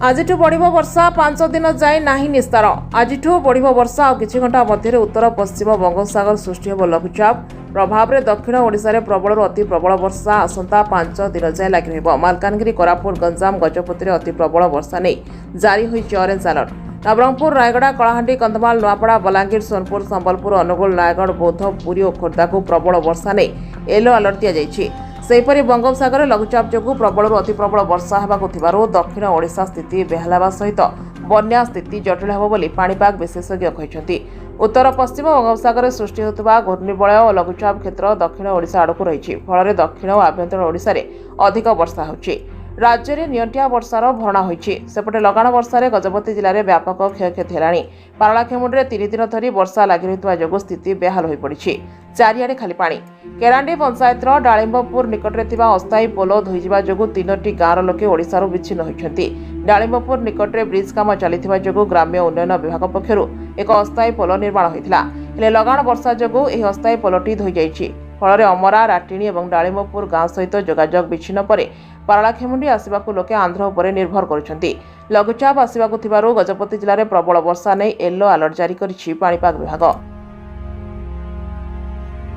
आजिठु बढ़िबो वर्षा 5 दिन जाए नाही निस्तार। आजिठु बढ़िबो वर्षा और किछि घंटा मध्य उत्तर पश्चिम बंगोपसागर सृष्टि हो लघुचाप प्रभाव में दक्षिण ओडिशा रे प्रबल अति प्रबल वर्षा आसंता 5 दिन जाए लगी रहिबो। मालकानगिरी कोरापुट गंजाम गजपति रे अति प्रबल वर्षा नहीं जारी होइछि ऑरेंज अलर्ट। नवरंगपुर रायगड़ा कलाहांडी कंधमाल नुआपड़ा बलांगीर सोनपुर संबलपुर अनुगुल नयगढ़ बौद्ध पुरी और खोर्धा को प्रबल वर्षा नहीं येलो अलर्ट दिया जाइछि। सेहीपरि बंगोपसागर लघुचाप जोगु प्रबल अति प्रबल वर्षा हेबाकु थिबारु दक्षिण ओडिशा स्थिति बेहला हेबा सहित बन्या स्थिति जटिल हेबो बोली पाणीपाग विशेषज्ञ कहिसंति। उत्तर पश्चिम बंगोपसागर सृष्टि होतबा घूर्णिबलय और लघुचाप क्षेत्र दक्षिण ओडिशा आडकु रहिछि। फଳରେ दक्षिण और आभ्यंतर ओडिशा रे अधिक वर्षा होछि। राज्य में नियंटिया वर्षार भरणा होइछि। सेपटे लगाण वर्षा गजपति जिले में व्यापक क्षयक्षति हेलाणी। पारलाखेमुंडी 3 दिन धरी वर्षा लगी रहितबा जोगु स्थिति बेहाल होई पड़िछि। चारिआडे खाली पानी। केरांडी पंचायतर डालिंबपुर निकटरे थिबा अस्थायी पोलो धोइजिबा जोगु 3टी गाँवर लोके ओडिशारु विच्छिन्न होइछन्ति। डालिंबपुर निकटरे ब्रिज काम चलिथिबा जोगु ग्राम्य उन्नयन विभाग पक्षरु एक अस्थायी पोलो निर्माण होइथिला। हेले लगाण वर्षा जोगु एही अस्थायी पोलोटी धोइ जाइछि। फଳରେ अमरा राटिणी और डालिंबपुर गाँव सहित जोगाजोग विच्छिन्न पर पारलाखेमुंडी आसवाकू लोके आंध्र उपरे निर्भर करुछन्ति। लघुचाप आसवाकू थिबारु गजपति जिले में प्रबल वर्षा नहीं येलो अलर्ट जारी करिछि पाणीपाग विभाग।